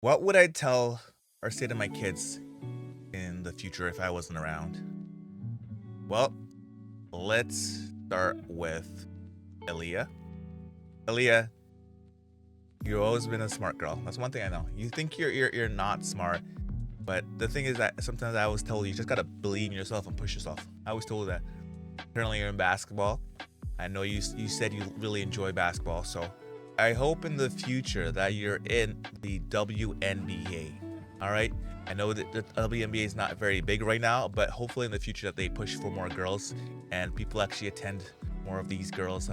What would I tell or say to my kids in the future if I wasn't around? Well, let's start with Aaliyah. Aaliyah, you've always been a smart girl. That's one thing I know. You think you're not smart, but the thing is that sometimes I always tell you just gotta believe in yourself and push yourself. I always told that. Currently, you're in basketball. I know you said you really enjoy basketball, so I hope in the future that you're in the WNBA. All right. I know that the WNBA is not very big right now, but hopefully in the future that they push for more girls and people actually attend more of these girls'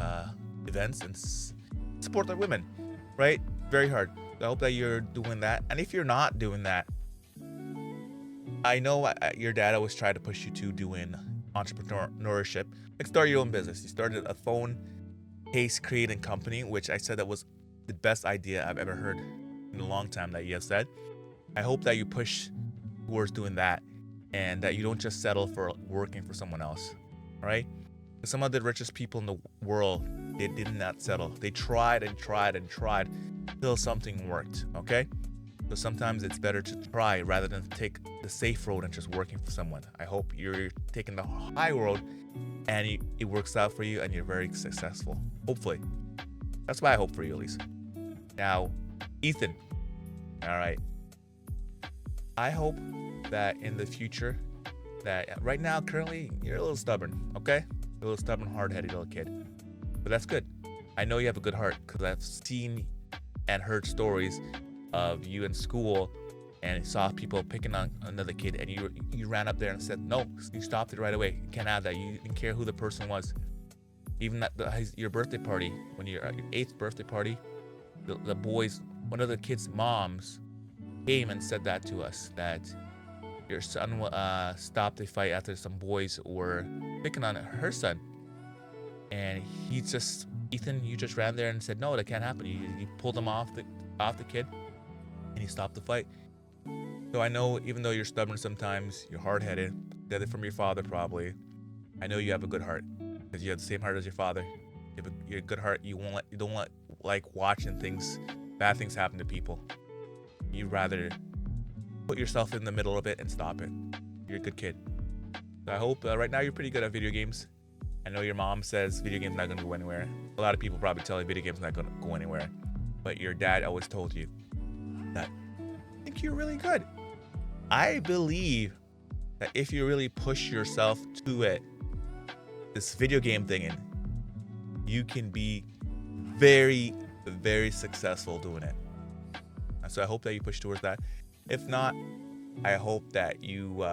events and support their women. Right? Very hard. I hope that you're doing that. And if you're not doing that, I know your dad always tried to push you to doing entrepreneurship, like start your own business. You started a phone case creating company, which I said that was the best idea I've ever heard in a long time that you have said. I hope that you push towards doing that and that you don't just settle for working for someone else. All right? Some of the richest people in the world, they did not settle. They tried and tried and tried till something worked. Okay? So sometimes it's better to try rather than take the safe road and just working for someone. I hope you're taking the high road and it works out for you and you're very successful. Hopefully. That's what I hope for you, at least. Now, Ethan. All right. I hope that in the future, that right now, currently, you're a little stubborn, okay? A little stubborn, hard-headed little kid. But that's good. I know you have a good heart because I've seen and heard stories of you in school and saw people picking on another kid and you ran up there and said, no, you stopped it right away. You can't have that. You didn't care who the person was. Even at your birthday party, when you're at your 8th birthday party, the boys, one of the kids' moms came and said that to us, that your son stopped a fight after some boys were picking on her son. And Ethan, you just ran there and said, no, that can't happen. You pulled him off the kid and he stopped the fight. So I know even though you're stubborn sometimes, you're hard-headed, got it from your father probably. I know you have a good heart because you have the same heart as your father. You're a good heart. You don't like watching bad things happen to people. You'd rather put yourself in the middle of it and stop it. You're a good kid. So I hope right now you're pretty good at video games. I know your mom says video games not gonna go anywhere. A lot of people probably tell you video games not gonna go anywhere, but your dad always told you that I think you're really good. I believe that if you really push yourself to it, this video game thing, and you can be very, very successful doing it. So I hope that you push towards that. If not, I hope that you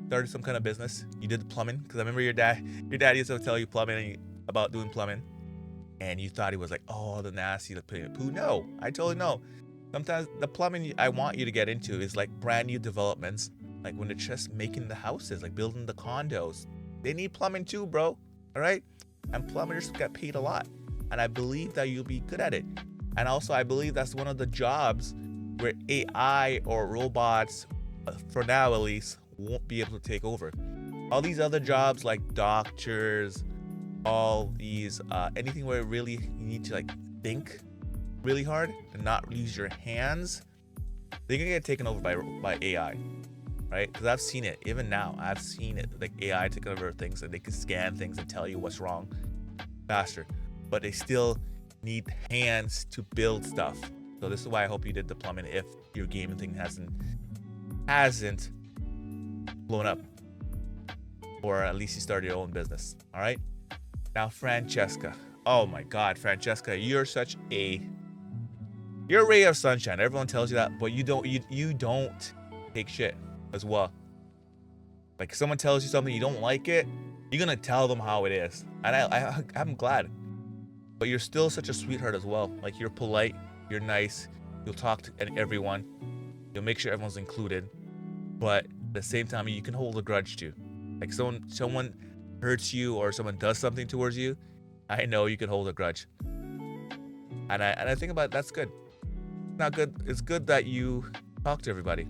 started some kind of business. You did plumbing, because I remember your dad used to tell you about doing plumbing, and you thought he was like, oh, the nasty, the poo. No, I told you no. Sometimes the plumbing I want you to get into is like brand new developments, like when they're just making the houses, like building the condos. They need plumbing too, bro. All right? And plumbers get paid a lot. And I believe that you'll be good at it. And also, I believe that's one of the jobs where AI or robots, for now at least, won't be able to take over. All these other jobs like doctors, all these, anything where really you need to like think really hard and not use your hands, they're gonna get taken over by AI, right? Because I've seen it. Even now, I've seen it. Like AI taking over things, and they can scan things and tell you what's wrong faster. But they still need hands to build stuff. So this is why I hope you did the plumbing if your gaming thing hasn't blown up, or at least you started your own business. All right. Now, Francesca. Oh my God, Francesca, you're a ray of sunshine. Everyone tells you that, but you don't take shit as well. Like someone tells you something you don't like it, you're gonna tell them how it is, and I'm glad. But you're still such a sweetheart as well. Like you're polite, you're nice, you'll talk to everyone, you'll make sure everyone's included. But at the same time, you can hold a grudge too. Like someone hurts you or someone does something towards you, I know you can hold a grudge. And I think about it, that's good. Not good. It's good that you talk to everybody.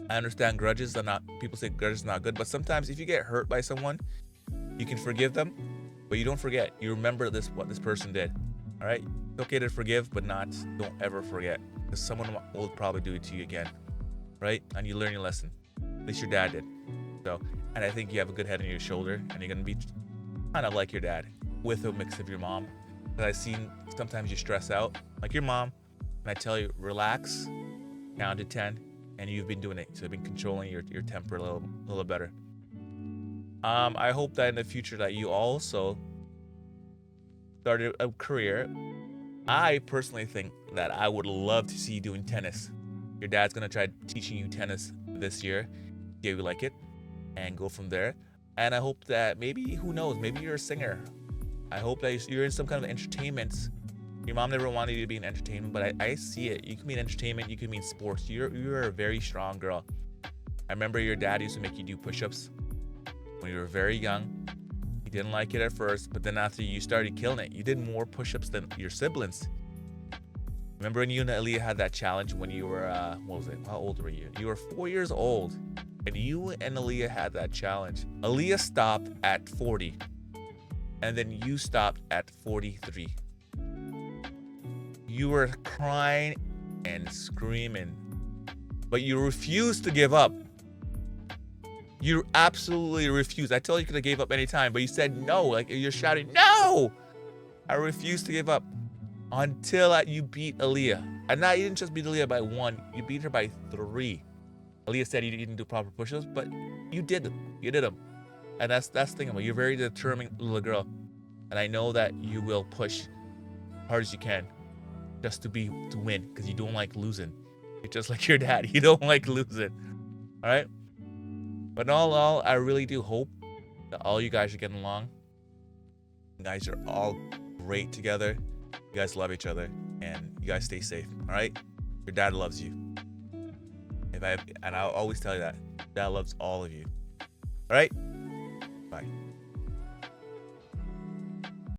I understand grudges are not. People say grudges are not good, but sometimes if you get hurt by someone, you can forgive them, but you don't forget. You remember what this person did. All right. It's okay to forgive, but don't ever forget. because someone will probably do it to you again, right? And you learn your lesson. At least your dad did. So, and I think you have a good head on your shoulder, and you're gonna be kind of like your dad, with a mix of your mom. Because I've seen sometimes you stress out, like your mom, and I tell you, relax, count to 10, and you've been doing it. So you've been controlling your temper a little better. I hope that in the future that you also started a career. I personally think that I would love to see you doing tennis. Your dad's gonna try teaching you tennis this year, see how you like it, and go from there. And I hope that maybe, who knows, maybe you're a singer. I hope that you're in some kind of entertainment. Your mom never wanted you to be in entertainment, but I see it. You can be in entertainment, you can be in sports. You're a very strong girl. I remember your dad used to make you do push-ups when you were very young. You didn't like it at first, but then after you started killing it, you did more push-ups than your siblings. Remember when you and Aaliyah had that challenge when you were, what was it? How old were you? You were 4 years old, and you and Aaliyah had that challenge. Aaliyah stopped at 40, and then you stopped at 43. You were crying and screaming, but you refused to give up. You absolutely refused. I told you could have gave up any time, but you said no. Like, you're shouting, no! I refuse to give up until you beat Aaliyah. And now you didn't just beat Aaliyah by 1, you beat her by 3. Aaliyah said you didn't do proper push-ups, but you did them. You did them. And that's the thing about you. You're a very determined little girl. And I know that you will push as hard as you can just to win, because you don't like losing. You're just like your dad. You don't like losing. All right? But in all, I really do hope that all you guys are getting along. You guys are all great together. You guys love each other, and you guys stay safe. All right? Your dad loves you. And I'll always tell you that. Dad loves all of you. All right? Bye.